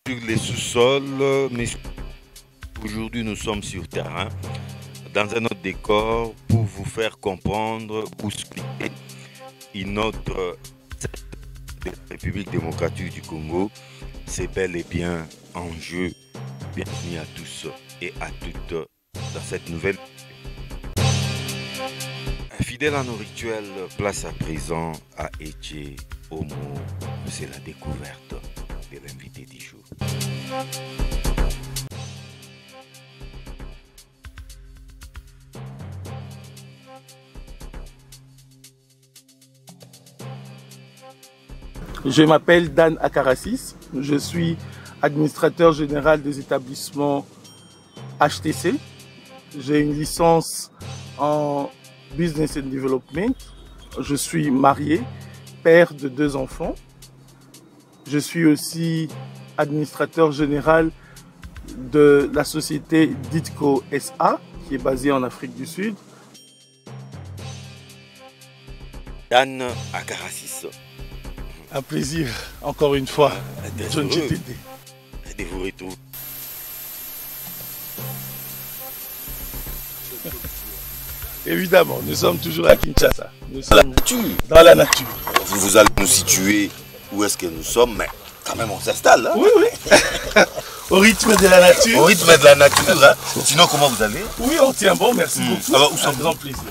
Sur les sous-sols, mais aujourd'hui nous sommes sur terrain, dans un autre décor, pour vous faire comprendre où se situe une autre de la République démocratique du Congo. C'est bel et bien en jeu. Bienvenue à tous et à toutes dans cette nouvelle. Fidèle à nos rituels, place à présent à Eche Homo. C'est la découverte de l'invité du jour. Je m'appelle Dan Akarassis, je suis administrateur général des établissements HTC. J'ai une licence en Business and Development. Je suis marié, père de 2 enfants. Je suis aussi administrateur général de la société Ditco SA, qui est basée en Afrique du Sud. Dan Akarassis. Un plaisir, encore une fois, John GTD. De vous retrouver. Évidemment, nous sommes toujours à Kinshasa. Nous sommes Dans la nature. Vous allez nous situer où est-ce que nous sommes, mais quand même on s'installe. Hein? Oui, oui. Au rythme de la nature. Au rythme de la nature. Hein? Sinon, comment vous allez? Oui, on tient bon, merci beaucoup. Alors, où sommes grand plaisir.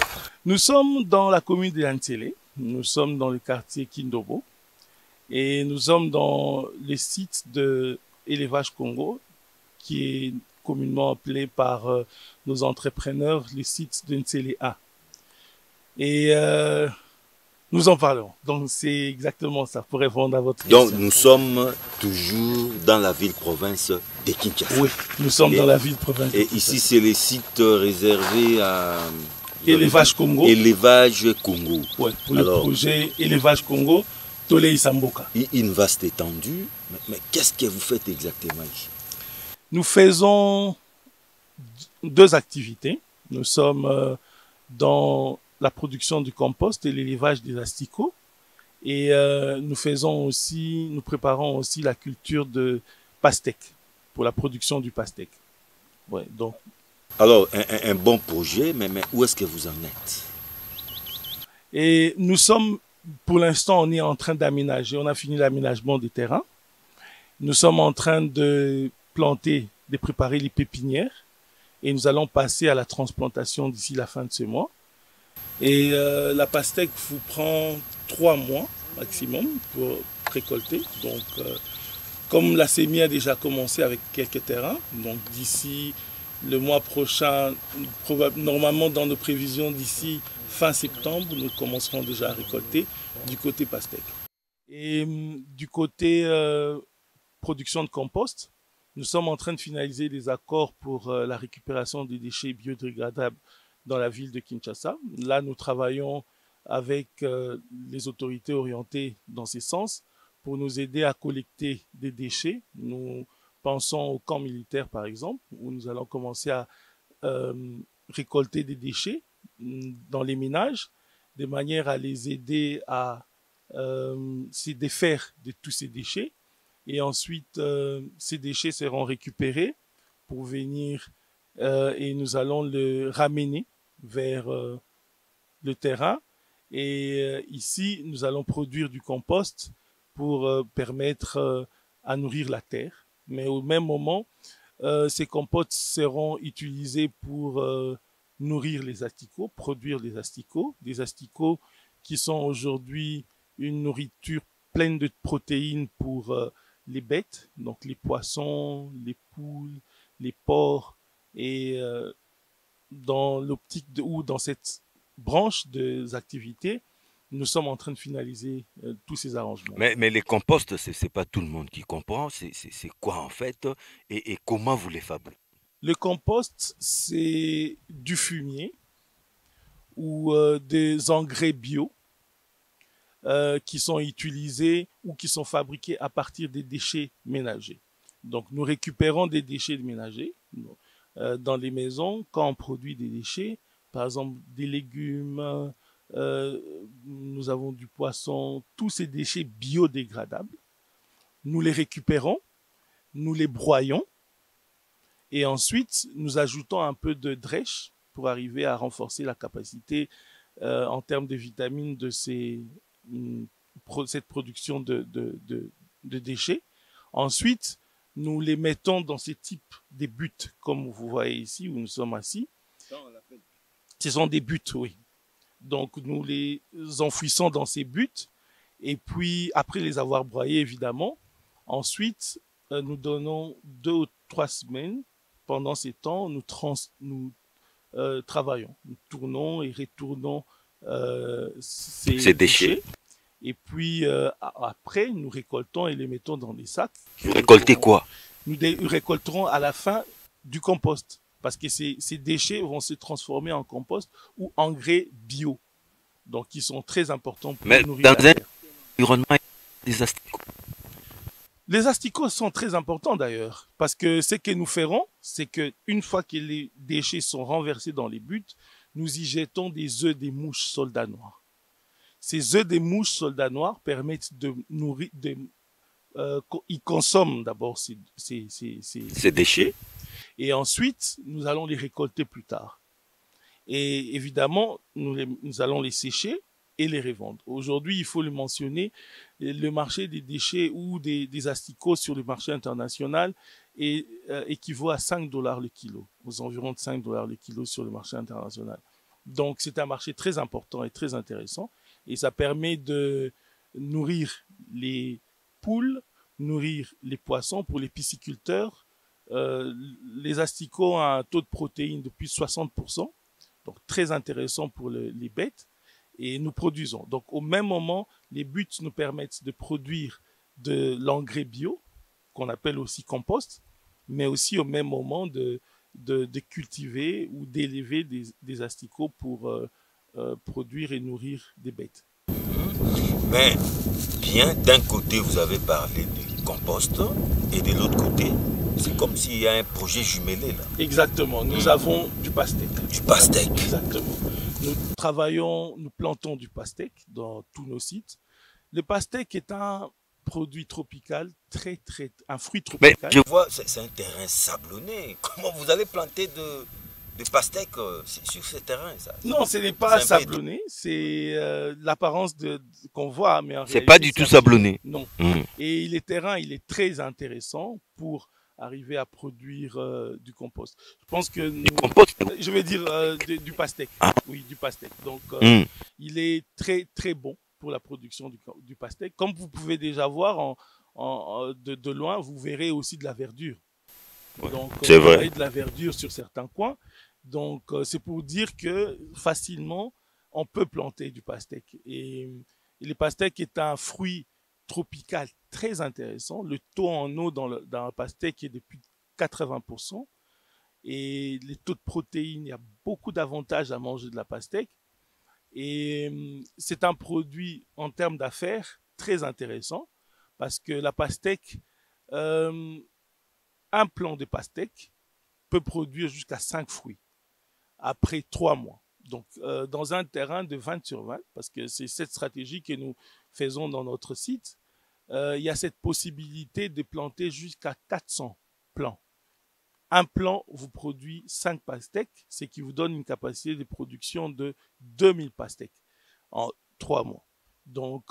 Nous sommes dans la commune de Yansele. Nous sommes dans le quartier Kindobo. Et nous sommes dans le site de Élevage Congo, qui est communément appelé par nos entrepreneurs le site de Nsele A. Et nous en parlons. Donc c'est exactement ça, pour répondre à votre question. Donc nous sommes toujours dans la ville-province de Kinshasa. Oui, nous sommes dans la ville-province. Et ici c'est le site réservé à... Élevage Congo. Élevage Congo. Ouais, pour le projet Élevage Congo. Tolei Samboka. Une vaste étendue, mais qu'est-ce que vous faites exactement ici? Nous faisons 2 activités. Nous sommes dans la production du compost et l'élevage des asticots. Et nous préparons aussi la culture de pastèque, pour la production du pastèque. Ouais, donc. Alors, un bon projet, mais où est-ce que vous en êtes? Et nous sommes... Pour l'instant, on est en train d'aménager. On a fini l'aménagement des terrains. Nous sommes en train de planter, de préparer les pépinières. Et nous allons passer à la transplantation d'ici la fin de ce mois. Et la pastèque vous prend 3 mois maximum pour récolter. Donc, comme la sémie a déjà commencé avec quelques terrains, donc d'ici le mois prochain, normalement dans nos prévisions d'ici fin septembre, nous commencerons déjà à récolter du côté pastèque. Et du côté production de compost, nous sommes en train de finaliser des accords pour la récupération des déchets biodégradables dans la ville de Kinshasa. Là, nous travaillons avec les autorités orientées dans ces sens pour nous aider à collecter des déchets. Nous pensons au camp militaire, par exemple, où nous allons commencer à récolter des déchets dans les ménages, de manière à les aider à se défaire de tous ces déchets. Et ensuite, ces déchets seront récupérés pour venir et nous allons le ramener vers le terrain. Et ici, nous allons produire du compost pour permettre à nourrir la terre. Mais au même moment, ces composts seront utilisés pour nourrir les asticots, produire des asticots qui sont aujourd'hui une nourriture pleine de protéines pour les bêtes, donc les poissons, les poules, les porcs. Et dans l'optique ou dans cette branche des activités, nous sommes en train de finaliser tous ces arrangements. Mais les composts, c'est pas tout le monde qui comprend. C'est quoi en fait et comment vous les fabriquez? Le compost, c'est du fumier ou des engrais bio qui sont utilisés ou qui sont fabriqués à partir des déchets ménagers. Donc, nous récupérons des déchets ménagers dans les maisons quand on produit des déchets, par exemple des légumes, nous avons du poisson, tous ces déchets biodégradables. Nous les récupérons, nous les broyons et ensuite nous ajoutons un peu de drèche pour arriver à renforcer la capacité en termes de vitamines de cette production de déchets. Ensuite, nous les mettons dans ces types de buttes, comme vous voyez ici où nous sommes assis. Ce sont des buttes, oui. Donc, nous les enfouissons dans ces buttes et puis, après les avoir broyés, évidemment, ensuite, nous donnons 2 ou 3 semaines. Pendant ces temps, nous travaillons. Nous tournons et retournons ces déchets. Et puis, après, nous récoltons et les mettons dans des sacs. Vous récoltez quoi? Nous récolterons à la fin du compost. Parce que ces déchets vont se transformer en compost ou engrais bio. Donc, ils sont très importants pour nourrir la terre. Mais dans un environnement, des asticots. Les asticots sont très importants d'ailleurs. Parce que ce que nous ferons, c'est qu'une fois que les déchets sont renversés dans les buttes, nous y jetons des œufs des mouches soldats noirs. Ces œufs des mouches soldats noirs permettent de nourrir, ils consomment d'abord ces déchets. Et ensuite, nous allons les récolter plus tard. Et évidemment, nous allons les sécher et les revendre. Aujourd'hui, il faut le mentionner, le marché des déchets ou des asticots sur le marché international équivaut à $5 le kilo, aux environs de $5 le kilo sur le marché international. Donc, c'est un marché très important et très intéressant. Et ça permet de nourrir les poules, nourrir les poissons pour les pisciculteurs. Les asticots ont un taux de protéines de plus de 60%, donc très intéressant pour les bêtes, et nous produisons. Donc au même moment, les buttes nous permettent de produire de l'engrais bio, qu'on appelle aussi compost, mais aussi au même moment de cultiver ou d'élever des asticots pour produire et nourrir des bêtes. Mais bien, d'un côté, vous avez parlé de compost et de l'autre côté, c'est comme s'il y a un projet jumelé là. Exactement. Nous avons du pastèque. Du pastèque. Exactement. Nous plantons du pastèque dans tous nos sites. Le pastèque est un produit tropical, un fruit tropical. Mais je vois, c'est un terrain sablonné. Comment vous allez planter de pastèque sur ce terrain ça? Non, ce n'est pas sablonné, c'est l'apparence qu'on voit, mais en réalité, c'est pas du tout sablonné. Non. Et le terrain, il est très intéressant pour arriver à produire du compost. Je pense que je vais dire du pastèque. Oui, du pastèque. Donc, il est très très bon pour la production du pastèque. Comme vous pouvez déjà voir de loin, vous verrez aussi de la verdure. Ouais, donc, c'est vrai. De la verdure sur certains coins. Donc, c'est pour dire que facilement, on peut planter du pastèque. Et le pastèque est un fruit tropical très intéressant. Le taux en eau dans le pastèque est de plus de 80%. Et les taux de protéines, il y a beaucoup d'avantages à manger de la pastèque. Et c'est un produit en termes d'affaires très intéressant parce que la pastèque, un plant de pastèque peut produire jusqu'à 5 fruits après 3 mois. Donc, dans un terrain de 20 sur 20, parce que c'est cette stratégie que nous faisons dans notre site, il y a cette possibilité de planter jusqu'à 400 plants. Un plant vous produit 5 pastèques, ce qui vous donne une capacité de production de 2000 pastèques en 3 mois. Donc,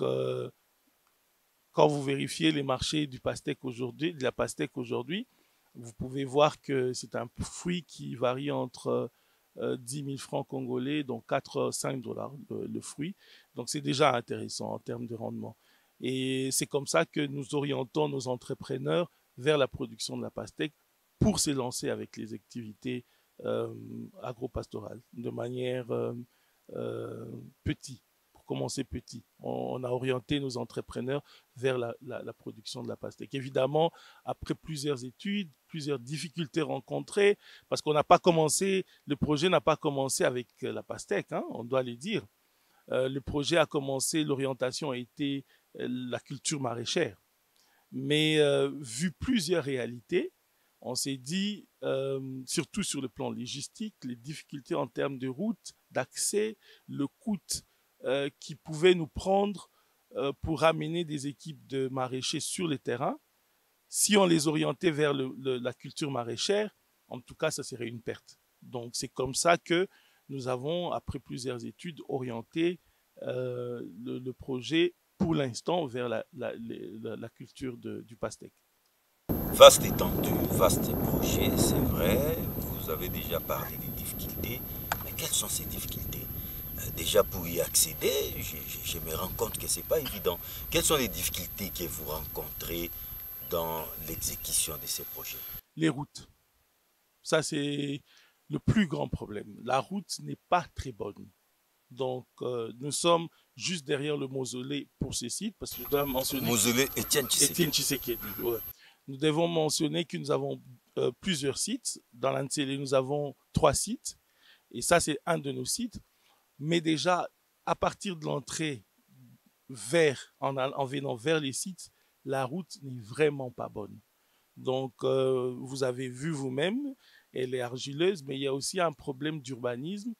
quand vous vérifiez les marchés du pastèque aujourd'hui, de la pastèque aujourd'hui, vous pouvez voir que c'est un fruit qui varie entre 10 000 francs congolais, donc 4-5 dollars le fruit. Donc, c'est déjà intéressant en termes de rendement. Et c'est comme ça que nous orientons nos entrepreneurs vers la production de la pastèque pour se lancer avec les activités agro-pastorales de manière petite, pour commencer petit. On a orienté nos entrepreneurs vers la production de la pastèque. Évidemment, après plusieurs études, plusieurs difficultés rencontrées, parce qu'on n'a pas commencé, le projet n'a pas commencé avec la pastèque, hein, on doit le dire. Le projet a commencé, l'orientation a été la culture maraîchère. Mais vu plusieurs réalités, on s'est dit, surtout sur le plan logistique, les difficultés en termes de route, d'accès, le coût qui pouvait nous prendre pour amener des équipes de maraîchers sur le terrain. Si on les orientait vers la culture maraîchère, en tout cas, ça serait une perte. Donc, c'est comme ça que nous avons, après plusieurs études, orienté le projet pour l'instant vers la culture du pastèque. Vaste étendue, vaste projet, c'est vrai. Vous avez déjà parlé des difficultés. Mais quelles sont ces difficultés? Déjà pour y accéder, je me rends compte que ce n'est pas évident. Quelles sont les difficultés que vous rencontrez dans l'exécution de ces projets? Les routes. Ça, c'est le plus grand problème. La route n'est pas très bonne. Donc, nous sommes juste derrière le mausolée pour ces sites, parce que je dois mentionner... Mausolée Étienne Tshisekedi. Étienne Tshisekedi, ouais. Nous devons mentionner que nous avons plusieurs sites. Dans l'Antsélé, nous avons 3 sites. Et ça, c'est un de nos sites. Mais déjà, à partir de l'entrée en venant vers les sites, la route n'est vraiment pas bonne. Donc, vous avez vu vous-même, elle est argileuse, mais il y a aussi un problème d'urbanisme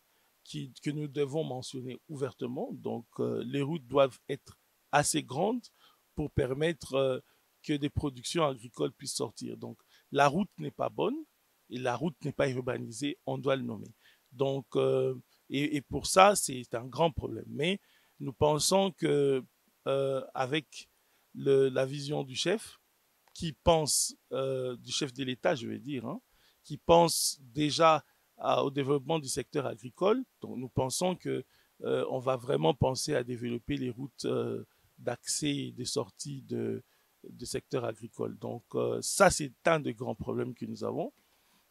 que nous devons mentionner ouvertement. Donc, les routes doivent être assez grandes pour permettre que des productions agricoles puissent sortir. Donc, la route n'est pas bonne et la route n'est pas urbanisée, on doit le nommer. Donc, et pour ça, c'est un grand problème. Mais nous pensons que avec la vision du chef, qui pense, du chef de l'État, je vais dire, hein, qui pense déjà au développement du secteur agricole. Donc, nous pensons que on va vraiment penser à développer les routes d'accès et de sortie de secteur agricole. Donc, ça, c'est un des grands problèmes que nous avons.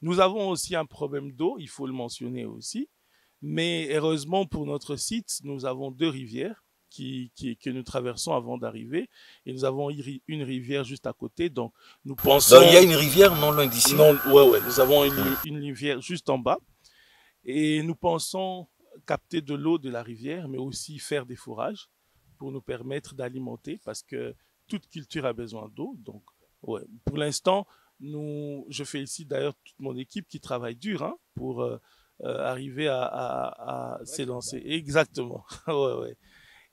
Nous avons aussi un problème d'eau, il faut le mentionner aussi. Mais heureusement pour notre site, nous avons 2 rivières que nous traversons avant d'arriver. Et nous avons une rivière juste à côté. Donc, nous pensons... Donc, il y a une rivière non loin d'ici? Non, ouais. Nous avons une rivière juste en bas. Et nous pensons capter de l'eau de la rivière, mais aussi faire des fourrages pour nous permettre d'alimenter, parce que toute culture a besoin d'eau. Donc, ouais. Pour l'instant, je félicite d'ailleurs toute mon équipe qui travaille dur, hein, pour arriver à s'élancer. Exactement. Ouais.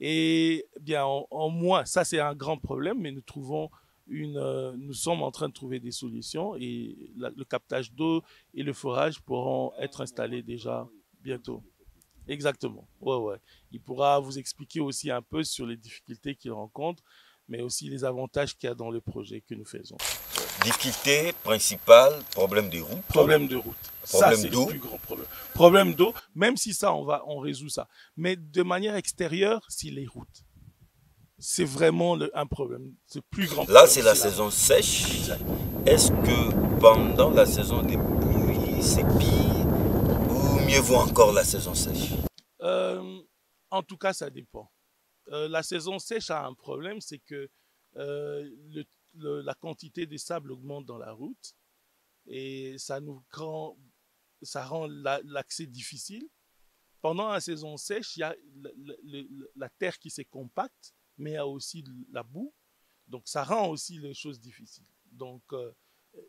Et bien, en moins, ça c'est un grand problème, mais nous sommes en train de trouver des solutions et le captage d'eau et le forage pourront être installés déjà bientôt. Exactement. Ouais. Il pourra vous expliquer aussi un peu sur les difficultés qu'il rencontre, mais aussi les avantages qu'il y a dans le projet que nous faisons. Difficulté principale, problème de route. Problème de route. Ça, c'est le plus grand problème. Problème d'eau, même si ça, on résout ça. Mais de manière extérieure, c'est les routes. C'est vraiment un problème. C'est le plus grand problème. Là, c'est la saison sèche. Est-ce que pendant la saison des pluies, c'est pire ou mieux vaut encore la saison sèche? En tout cas, ça dépend. La saison sèche a un problème, c'est que la quantité de sable augmente dans la route et ça rend l'accès difficile. Pendant la saison sèche, il y a la terre qui se compacte, mais il y a aussi la boue. Donc, ça rend aussi les choses difficiles. Donc,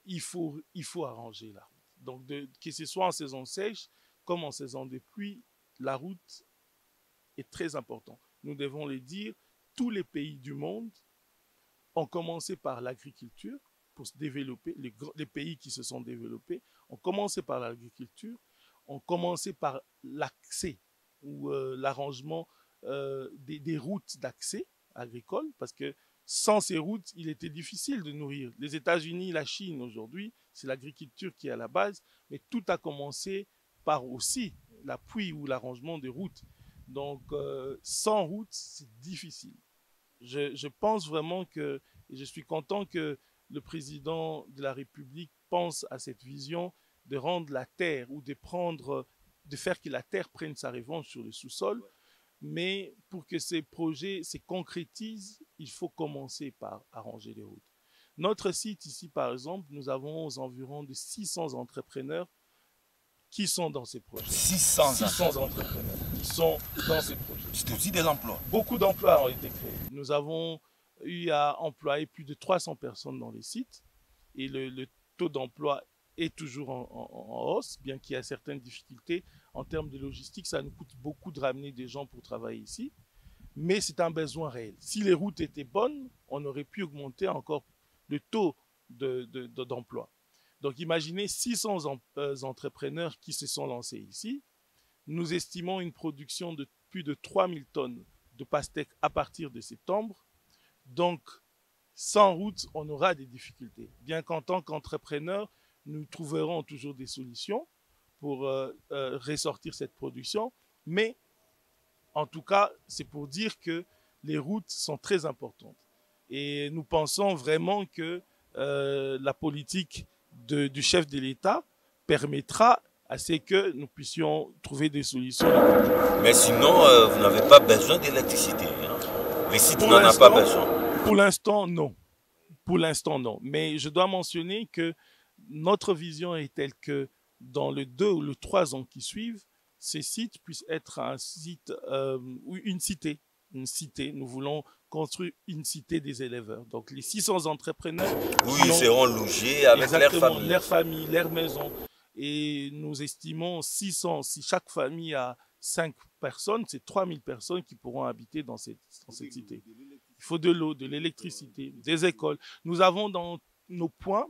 il faut arranger la route. Donc, que ce soit en saison sèche comme en saison de pluie, la route est très importante. Nous devons le dire, tous les pays du monde ont commencé par l'agriculture pour se développer. Les pays qui se sont développés ont commencé par l'agriculture, ont commencé par l'accès ou l'arrangement des routes d'accès agricole, parce que sans ces routes, il était difficile de nourrir. Les États-Unis, la Chine aujourd'hui, c'est l'agriculture qui est à la base, mais tout a commencé par aussi l'appui ou l'arrangement des routes. Donc, sans route, c'est difficile. Je pense vraiment que, et je suis content que le président de la République pense à cette vision de rendre la terre ou de faire que la terre prenne sa revanche sur le sous-sol. Mais pour que ces projets se concrétisent, il faut commencer par arranger les routes. Notre site ici, par exemple, nous avons aux environs de 600 entrepreneurs qui sont dans ces projets. 600 entrepreneurs qui sont dans ces projets. C'est aussi des emplois. Beaucoup d'emplois ont été créés. Nous avons eu à employer plus de 300 personnes dans les sites et le taux d'emploi est toujours en hausse, bien qu'il y ait certaines difficultés en termes de logistique. Ça nous coûte beaucoup de ramener des gens pour travailler ici, mais c'est un besoin réel. Si les routes étaient bonnes, on aurait pu augmenter encore le taux d'emploi. Donc imaginez 600 entrepreneurs qui se sont lancés ici. Nous estimons une production de plus de 3000 tonnes de pastèques à partir de septembre. Donc, sans route, on aura des difficultés. Bien qu'en tant qu'entrepreneur, nous trouverons toujours des solutions pour ressortir cette production. Mais, en tout cas, c'est pour dire que les routes sont très importantes. Et nous pensons vraiment que la politique du chef de l'État permettra à ce que nous puissions trouver des solutions. Mais sinon, vous n'avez pas besoin d'électricité. Hein? Les sites n'en ont pas besoin. Pour l'instant, non. Pour l'instant, non. Mais je dois mentionner que notre vision est telle que dans les 2 ou les 3 ans qui suivent, ces sites puissent être un site ou une cité. Une cité. Nous voulons construire une cité des éleveurs. Donc les 600 entrepreneurs... Oui, ils seront logés avec leur famille, leur maison. Et nous estimons 600, si chaque famille a 5 personnes, c'est 3000 personnes qui pourront habiter dans cette cité. Il faut de l'eau, de l'électricité, des écoles. Nous avons dans nos points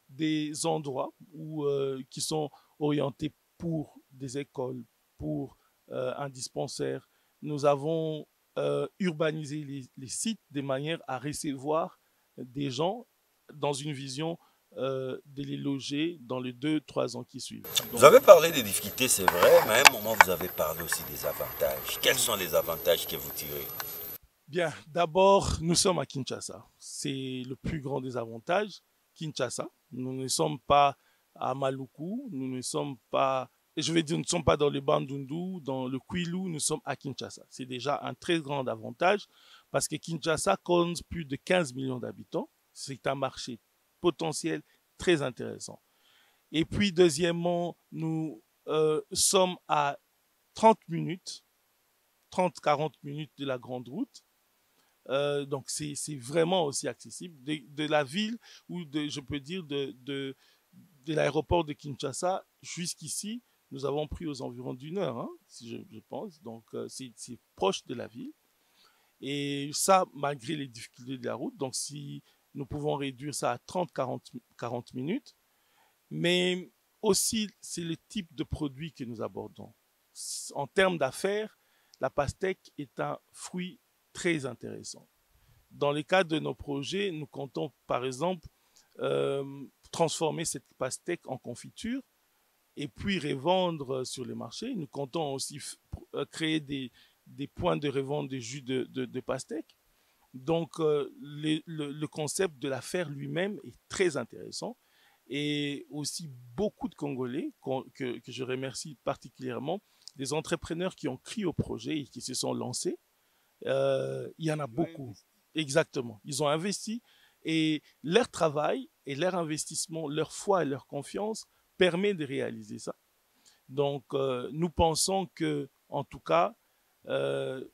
des endroits qui sont orientés pour des écoles, pour un dispensaire. Nous avons urbanisé les sites de manière à recevoir des gens dans une vision de les loger dans les 2-3 ans qui suivent. Donc, vous avez parlé des difficultés, c'est vrai, mais à un moment, vous avez parlé aussi des avantages. Quels sont les avantages que vous tirez? Bien, d'abord, nous sommes à Kinshasa. C'est le plus grand des avantages. Kinshasa. Nous ne sommes pas à Maluku, nous ne sommes pas, je vais dire, nous ne sommes pas dans le Bandundu, dans le Kwilu, nous sommes à Kinshasa. C'est déjà un très grand avantage parce que Kinshasa compte plus de 15 millions d'habitants. C'est un marché potentiel très intéressant. Et puis, deuxièmement, nous sommes à 30-40 minutes de la grande route. Donc, c'est vraiment aussi accessible. De la ville, ou je peux dire de l'aéroport de Kinshasa jusqu'ici, nous avons pris aux environs d'1 heure, hein, si je pense. Donc, c'est proche de la ville. Et ça, malgré les difficultés de la route. Donc, si nous pouvons réduire ça à 30-40 minutes. Mais aussi, c'est le type de produit que nous abordons. En termes d'affaires, la pastèque est un fruit très intéressant. Dans le cadre de nos projets, nous comptons par exemple transformer cette pastèque en confiture et puis revendre sur les marchés. Nous comptons aussi créer des points de revente de jus de pastèque. Donc le concept de l'affaire lui-même est très intéressant et aussi beaucoup de Congolais que je remercie particulièrement, des entrepreneurs qui ont crié au projet et qui se sont lancés. Il y en a beaucoup. Exactement. Ils ont investi et leur travail et leur investissement, leur foi et leur confiance permet de réaliser ça. Donc, nous pensons que, en tout cas, le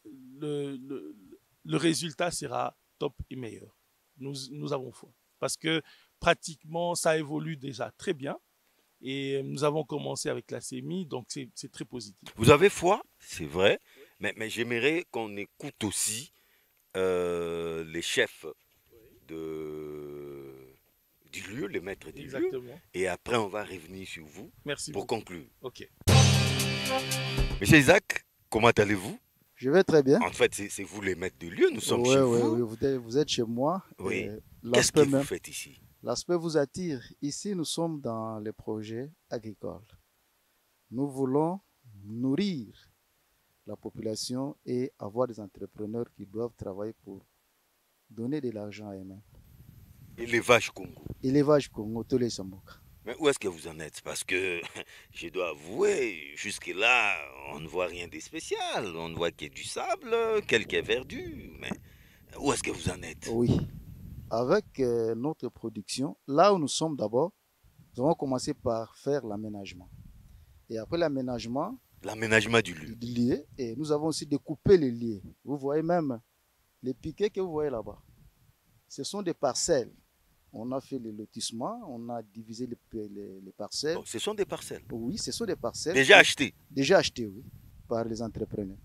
résultat sera top et meilleur. Nous avons foi. Parce que pratiquement, ça évolue déjà très bien. Et nous avons commencé avec la CEMI, donc c'est très positif. Vous avez foi, c'est vrai, mais j'aimerais qu'on écoute aussi les chefs du lieu, les maîtres du lieu. Et après, on va revenir sur vous. Merci pour beaucoup. conclure. Ok. Monsieur Isaac, comment allez-vous? Je vais très bien. En fait, c'est vous les maîtres du lieu, nous sommes chez vous. Oui, vous êtes chez moi. Oui. Qu'est-ce que vous faites ici? L'aspect vous attire. Ici, nous sommes dans les projets agricoles. Nous voulons nourrir la population et avoir des entrepreneurs qui doivent travailler pour donner de l'argent à eux-mêmes. Élevage Congo. Élevage Congo, tous les Samboka. Mais où est-ce que vous en êtes? Parce que je dois avouer, jusque-là, on ne voit rien de spécial. On ne voit que du sable, quelques verdures. Mais où est-ce que vous en êtes? Oui. Avec notre production, là où nous sommes d'abord, nous avons commencé par faire l'aménagement. Et après l'aménagement du lieu. du lieu, et nous avons aussi découpé les lieux. Vous voyez même les piquets que vous voyez là-bas. Ce sont des parcelles. On a fait les lotissements, on a divisé les parcelles. Oh, ce sont des parcelles. Oui, ce sont des parcelles. Déjà achetées. Déjà achetées, oui, par les entrepreneurs.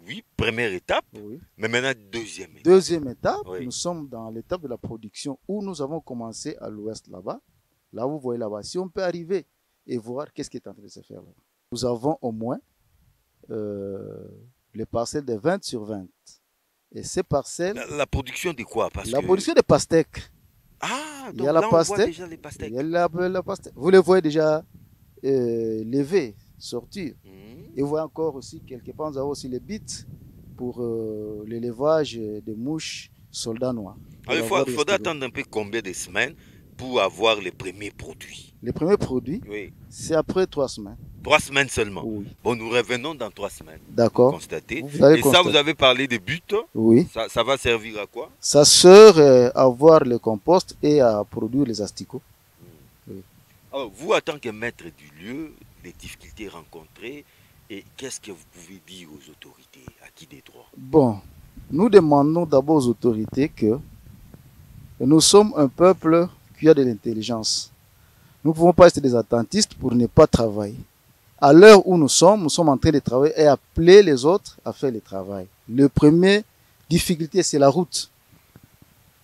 Oui, première étape, Oui. mais maintenant deuxième étape. Deuxième étape, Oui. nous sommes dans l'étape de la production où nous avons commencé à l'ouest là-bas. Là, vous voyez là-bas. Si on peut arriver et voir qu'est-ce qui est en train de se faire là-bas. Nous avons au moins les parcelles de 20 sur 20. Et ces parcelles... La production de quoi? Production de pastèques. Ah, donc il y a la là, on pastèque, voit déjà les pastèques. Il y a la pastèque. Vous les voyez déjà lever, sortir. Et vous voyez encore aussi, quelque part, nous avons aussi les bites pour l'élevage des mouches soldats noirs. Alors, il faudra attendre un peu combien de semaines pour avoir les premiers produits? Les premiers produits, oui. C'est après 3 semaines. 3 semaines seulement? Oui. Bon, nous revenons dans 3 semaines. D'accord. Constater. Et constater. ça, vous avez parlé des buts? Oui. Ça va servir à quoi? Ça sert à voir le compost et à produire les asticots. Oui. Alors, vous, en tant que maître du lieu, les difficultés rencontrées, et qu'est-ce que vous pouvez dire aux autorités, à qui des droits? Bon, nous demandons d'abord aux autorités que nous sommes un peuple qui a de l'intelligence. Nous ne pouvons pas être des attentistes pour ne pas travailler. À l'heure où nous sommes en train de travailler et appeler les autres à faire le travail. Le premier difficulté, c'est la route.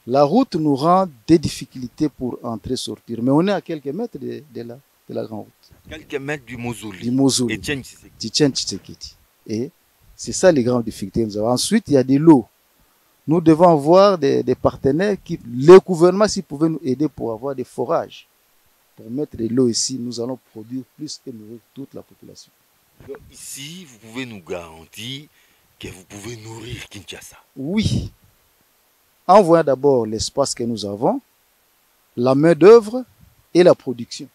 La route nous rend des difficultés pour entrer et sortir. Mais on est à quelques mètres de la grande route. Quelques mètres du mausolée. Du mausolée. Etienne Tshisekedi. Et c'est ça les grandes difficultés que nous avons. Ensuite, il y a de l'eau. Nous devons avoir des partenaires qui, le gouvernement, s'il pouvait nous aider pour avoir des forages. Pour mettre de l'eau ici, nous allons produire plus et nourrir toute la population. Donc ici, vous pouvez nous garantir que vous pouvez nourrir Kinshasa? Oui. En voyant d'abord l'espace que nous avons, la main-d'œuvre et la production.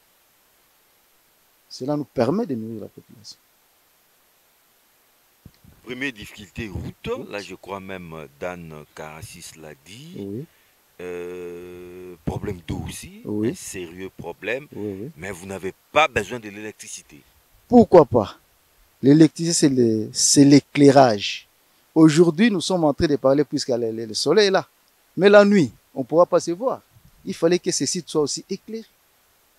Cela nous permet de nourrir la population. Première difficulté, route. Là, je crois même Dan Karassis l'a dit. Oui. Problème d'eau aussi, oui. Un sérieux problème, oui. Mais vous n'avez pas besoin de l'électricité. Pourquoi pas? L'électricité, c'est l'éclairage. Aujourd'hui, nous sommes en train de parler puisque le soleil est là. Mais la nuit, on ne pourra pas se voir. Il fallait que ces sites soient aussi éclairés.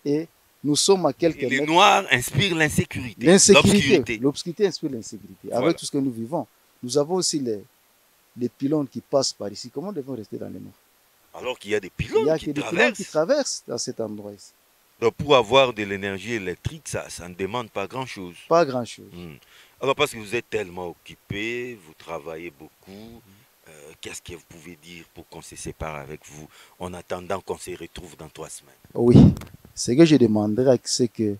Et nous sommes à quelques mètres. Les noirs inspirent l'insécurité. L'obscurité inspire l'insécurité. Voilà. Avec tout ce que nous vivons. Nous avons aussi les pylônes qui passent par ici. Comment devons rester dans les noirs? Alors qu'il y a des pylônes qui traversent dans cet endroit ici. Donc pour avoir de l'énergie électrique, ça ne demande pas grand-chose. Pas grand-chose. Alors parce que vous êtes tellement occupé, vous travaillez beaucoup, qu'est-ce que vous pouvez dire pour qu'on se sépare avec vous en attendant qu'on se retrouve dans 3 semaines? Oui, ce que je demanderais, c'est que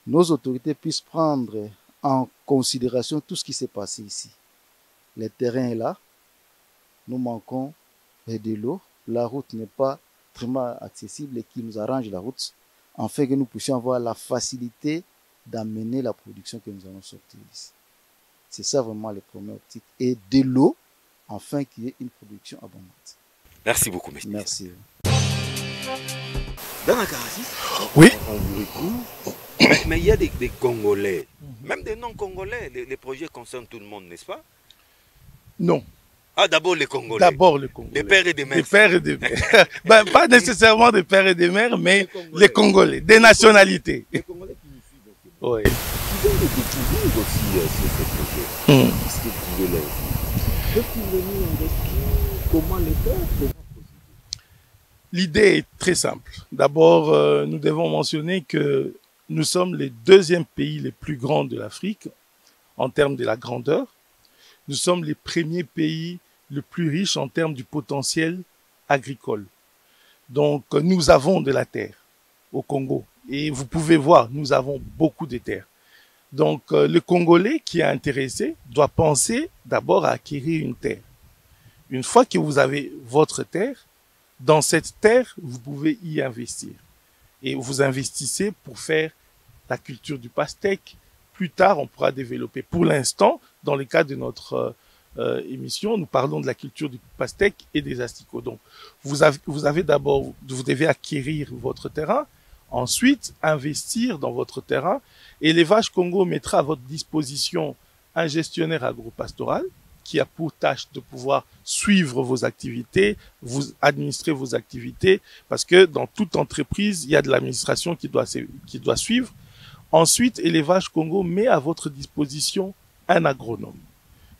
nos autorités puissent prendre en considération tout ce qui s'est passé ici. Le terrain est là, nous manquons de l'eau. La route n'est pas vraiment accessible et qui nous arrange la route, afin que nous puissions avoir la facilité d'amener la production que nous allons sortir d'ici. C'est ça vraiment le premier optique. Et de l'eau, afin qu'il y ait une production abondante. Merci beaucoup, monsieur. Merci. Dans la Karassis, oui. On vous retrouve. Mais il y a des Congolais, même des non-Congolais. Les projets concernent tout le monde, n'est-ce pas? Non. Ah, d'abord les Congolais. D'abord les Congolais. Des pères et des mères. Des pères et des mères. Ben, pas nécessairement des pères et des mères, mais les Congolais, des nationalités. Les Congolais qui nous suivent aussi. Oui. Qui viennent de découvrir aussi ces projets. Qu'est-ce que vous pouvez leur dire? Peuvent-ils venir investir? Comment les faire? L'idée est très simple. D'abord, nous devons mentionner que nous sommes les deuxièmes pays les plus grands de l'Afrique en termes de la grandeur. Nous sommes les premiers pays le plus riches en termes du potentiel agricole. Donc, nous avons de la terre au Congo. Et vous pouvez voir, nous avons beaucoup de terre. Donc, le Congolais qui est intéressé doit penser d'abord à acquérir une terre. Une fois que vous avez votre terre, dans cette terre, vous pouvez y investir. Et vous investissez pour faire la culture du pastèque. Plus tard, on pourra développer. Pour l'instant, dans le cadre de notre émission, nous parlons de la culture du pastèque et des asticots. Donc, vous devez acquérir votre terrain. Ensuite, investir dans votre terrain. Élevage Congo mettra à votre disposition un gestionnaire agropastoral qui a pour tâche de pouvoir suivre vos activités, vous administrer vos activités, parce que dans toute entreprise, il y a de l'administration qui doit suivre. Ensuite, Élevage Congo met à votre disposition un agronome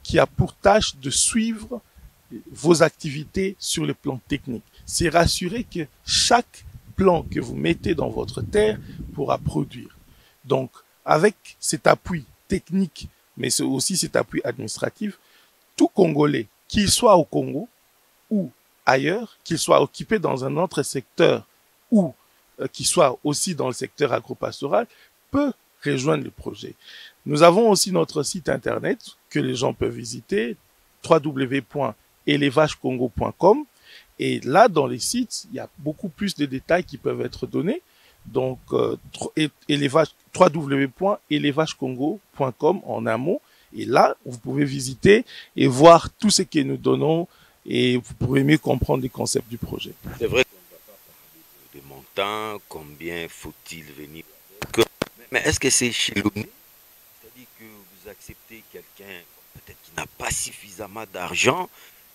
qui a pour tâche de suivre vos activités sur le plan technique. C'est rassurer que chaque plan que vous mettez dans votre terre pourra produire. Donc, avec cet appui technique, mais c'est aussi cet appui administratif, tout Congolais, qu'il soit au Congo ou ailleurs, qu'il soit occupé dans un autre secteur ou qu'il soit aussi dans le secteur agropastoral, peut rejoindre le projet. Nous avons aussi notre site internet que les gens peuvent visiter, www.elevagecongo.com. Et là, dans les sites, il y a beaucoup plus de détails qui peuvent être donnés. Donc, www.elevagecongo.com en un mot. Et là, vous pouvez visiter et voir tout ce que nous donnons et vous pourrez mieux comprendre les concepts du projet. C'est vrai qu'on ne va pas parler des montants, combien faut-il venir. Mais est-ce que c'est échelonné? C'est-à-dire que vous acceptez quelqu'un peut-être qui n'a pas suffisamment d'argent,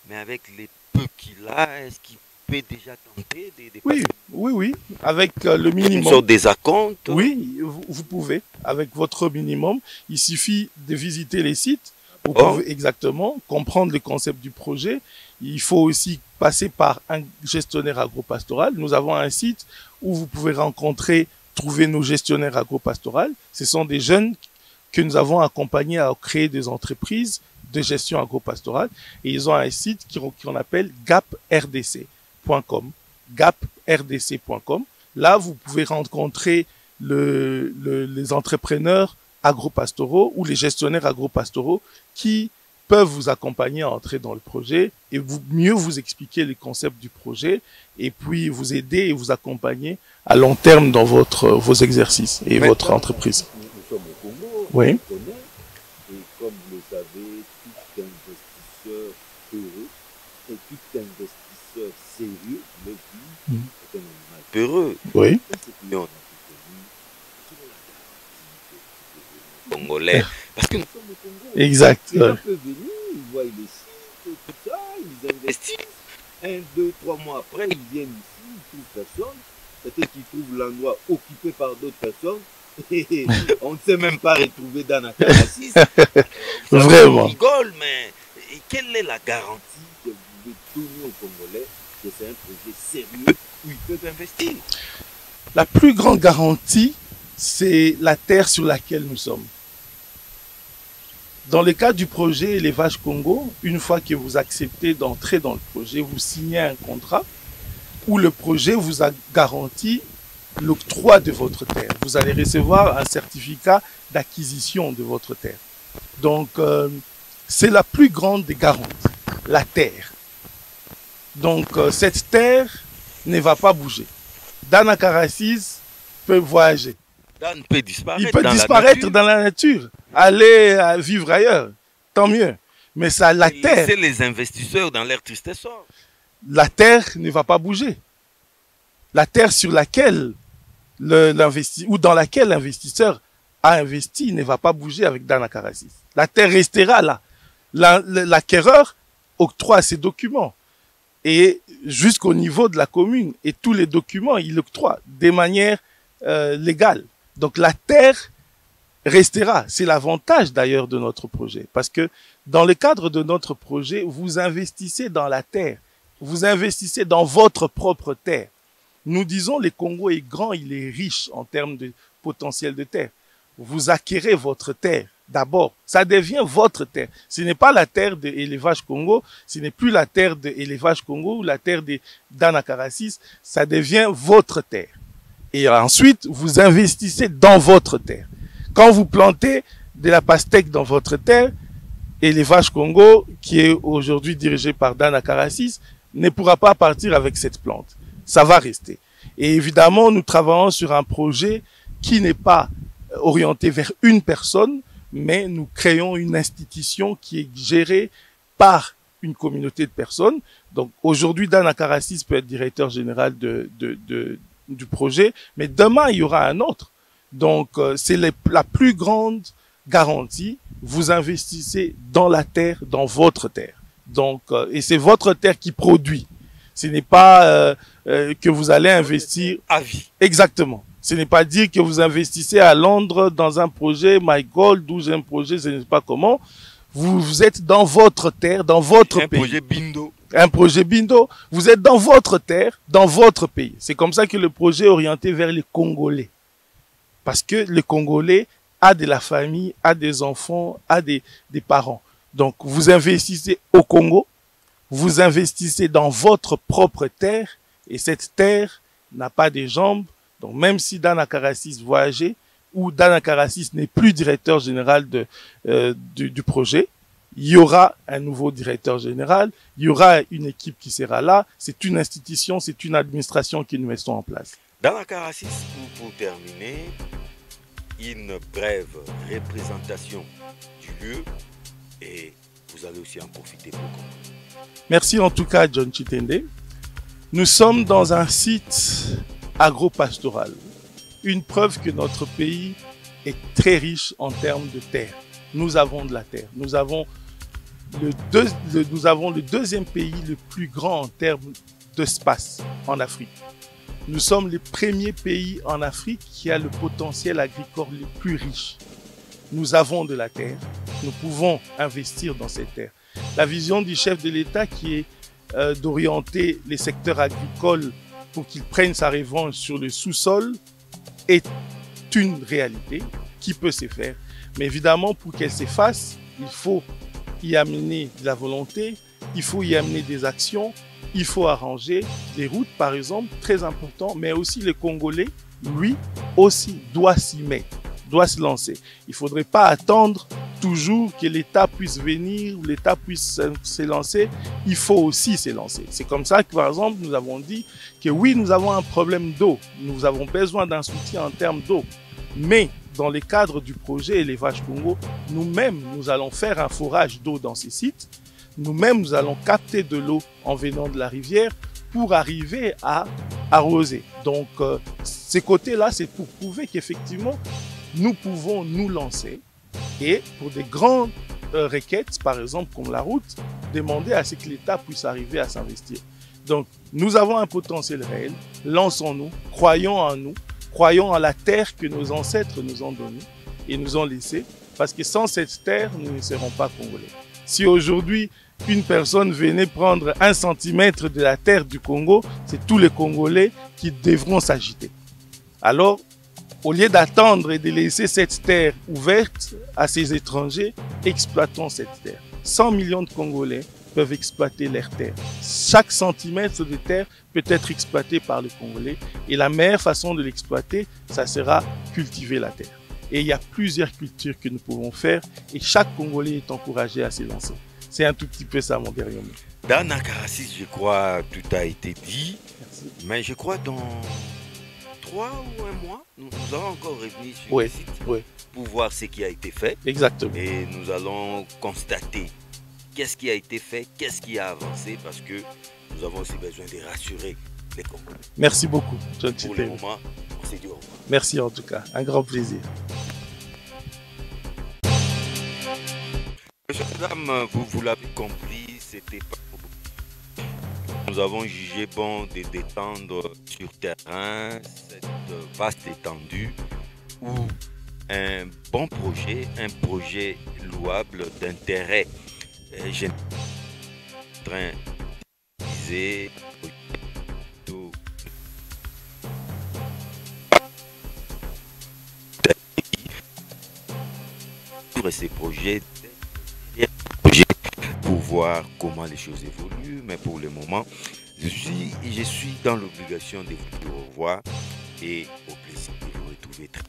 mais avec les peu qu'il a, est-ce qu'il peut déjà tenter des Oui. Avec le minimum. Une sorte des acomptes. Oui, vous pouvez. Avec votre minimum, il suffit de visiter les sites. Vous pouvez exactement comprendre le concept du projet. Il faut aussi passer par un gestionnaire agropastoral. Nous avons un site où vous pouvez trouver nos gestionnaires agropastoraux. Ce sont des jeunes que nous avons accompagnés à créer des entreprises de gestion agropastorale. Et ils ont un site qu'on appelle gaprdc.com. gaprdc.com. Là, vous pouvez rencontrer les entrepreneurs agropastoraux ou les gestionnaires agropastoraux qui peuvent vous accompagner à entrer dans le projet et mieux vous expliquer les concepts du projet et puis vous aider et vous accompagner à long terme dans vos exercices et votre entreprise. Nous sommes au Congo, oui. On connaît, et comme vous le savez, tout investisseur heureux et tout investisseur sérieux, le dit, est un animal peureux. Oui. Congolais. Parce que nous sommes au Congo. Exact. Les gens peuvent venir, ils voient les sites, tout ça, ils investissent. 1, 2, 3 mois après, ils viennent ici, ils trouvent personne. Peut-être qu'ils trouvent l'endroit occupé par d'autres personnes. Et on ne sait même pas retrouver dans Akarassis. Vraiment. On rigole, mais quelle est la garantie que vous pouvez donner aux Congolais que c'est un projet sérieux où ils peuvent investir? La plus grande garantie, c'est la terre sur laquelle nous sommes. Dans le cas du projet Élevage Congo, une fois que vous acceptez d'entrer dans le projet, vous signez un contrat où le projet vous a garanti l'octroi de votre terre. Vous allez recevoir un certificat d'acquisition de votre terre. Donc, c'est la plus grande des garanties, la terre. Donc, cette terre ne va pas bouger. Dan Akarassis peut voyager. Dan peut disparaître. Il peut disparaître dans la nature, aller vivre ailleurs, tant mieux. Mais ça, la terre. C'est les investisseurs dans leur tristesse. La terre ne va pas bouger. La terre sur laquelle ou dans laquelle l'investisseur a investi ne va pas bouger avec Dan Akarassis. La terre restera là. L'acquéreur octroie ses documents et jusqu'au niveau de la commune et tous les documents il octroie de manière légale. Donc la terre restera. C'est l'avantage d'ailleurs de notre projet parce que dans le cadre de notre projet, vous investissez dans la terre. Vous investissez dans votre propre terre. Nous disons le Congo est grand, il est riche en termes de potentiel de terre. Vous acquérez votre terre d'abord. Ça devient votre terre. Ce n'est pas la terre de Élevage Congo, ce n'est plus la terre de Élevage Congo ou la terre de Dan Akarassis. Ça devient votre terre. Et ensuite, vous investissez dans votre terre. Quand vous plantez de la pastèque dans votre terre, Élevage Congo, qui est aujourd'hui dirigé par Dan Akarassis, ne pourra pas partir avec cette plante. Ça va rester. Et évidemment, nous travaillons sur un projet qui n'est pas orienté vers une personne, mais nous créons une institution qui est gérée par une communauté de personnes. Donc aujourd'hui, Dan Akarassis peut être directeur général du projet, mais demain, il y aura un autre. Donc, c'est la plus grande garantie. Vous investissez dans la terre, dans votre terre. Donc, et c'est votre terre qui produit. Ce n'est pas que vous allez investir à vie. Exactement. Ce n'est pas dire que vous investissez à Londres dans un projet MyGold ou un projet, je ne sais pas comment. Vous êtes dans votre terre, dans votre pays. Un projet Bindo. Un projet Bindo. Vous êtes dans votre terre, dans votre pays. C'est comme ça que le projet est orienté vers les Congolais. Parce que le Congolais a de la famille, a des enfants, a des parents. Donc, vous investissez au Congo, vous investissez dans votre propre terre, et cette terre n'a pas de jambes. Donc, même si Dana Karasis voyageait, ou Dana Karasis n'est plus directeur général du projet, il y aura un nouveau directeur général, il y aura une équipe qui sera là, c'est une institution, c'est une administration que nous mettons en place. Dana Karasis, pour terminer, une brève représentation du lieu et vous allez aussi en profiter pour comprendre. Merci en tout cas, John Chitende. Nous sommes dans un site agro-pastoral. Une preuve que notre pays est très riche en termes de terre. Nous avons de la terre. Nous avons le deuxième pays le plus grand en termes d'espace en Afrique. Nous sommes le premier pays en Afrique qui a le potentiel agricole le plus riche. Nous avons de la terre. Nous pouvons investir dans cette terre. La vision du chef de l'État qui est d'orienter les secteurs agricoles pour qu'ils prennent sa revanche sur le sous-sol est une réalité qui peut se faire. Mais évidemment, pour qu'elle s'efface, il faut y amener de la volonté, il faut y amener des actions, il faut arranger les routes, par exemple, très important, mais aussi les Congolais, lui aussi, doit s'y mettre, doit se lancer. Il ne faudrait pas attendre toujours que l'État puisse venir, ou l'État puisse se lancer, il faut aussi se lancer. C'est comme ça que, par exemple, nous avons dit que oui, nous avons un problème d'eau, nous avons besoin d'un soutien en termes d'eau, mais dans le cadre du projet Élevage Congo, nous-mêmes, nous allons faire un forage d'eau dans ces sites, nous-mêmes, nous allons capter de l'eau en venant de la rivière pour arriver à arroser. Donc, ces côtés-là, c'est pour prouver qu'effectivement, nous pouvons nous lancer et pour des grandes requêtes, par exemple comme la route, demander à ce que l'État puisse arriver à s'investir. Donc, nous avons un potentiel réel, lançons-nous, croyons en nous, croyons en la terre que nos ancêtres nous ont donnée et nous ont laissée, parce que sans cette terre, nous ne serons pas Congolais. Si aujourd'hui, une personne venait prendre 1 centimètre de la terre du Congo, c'est tous les Congolais qui devront s'agiter. Alors, au lieu d'attendre et de laisser cette terre ouverte à ces étrangers, exploitons cette terre. 100 millions de Congolais peuvent exploiter leur terre. Chaque centimètre de terre peut être exploité par les Congolais et la meilleure façon de l'exploiter, ça sera cultiver la terre. Et il y a plusieurs cultures que nous pouvons faire et chaque Congolais est encouragé à se lancer. C'est un tout petit peu ça mon dernier mot. Dana Karasis, je crois tout a été dit. Merci. Mais je crois dans 3 ou 1 mois, nous allons encore revenir sur Oui, le site oui, pour voir ce qui a été fait. exactement. Et nous allons constater qu'est-ce qui a été fait, qu'est-ce qui a avancé, parce que nous avons aussi besoin de rassurer les Congolais. Merci beaucoup, John Pour le Chitende. moment, on s'est dit au revoir. Merci en tout cas, un grand plaisir. Mesdames, vous l'avez compris, c'était pas pour vous. Nous avons jugé bon de détendre sur terrain cette vaste étendue où un bon projet, un projet louable d'intérêt général, train d'utiliser ces projets pour voir comment les choses évoluent, mais pour le moment, je suis dans l'obligation de vous dire au revoir et au plaisir de vous retrouver très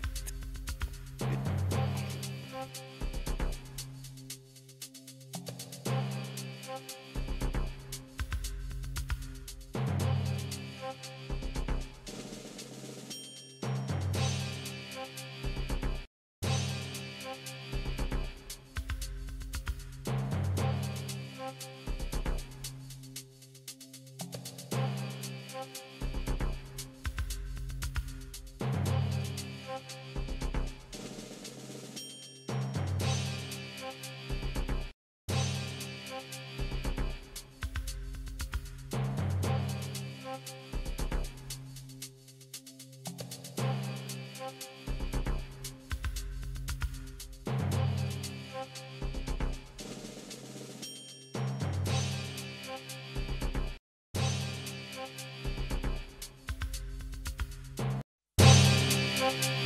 Merci.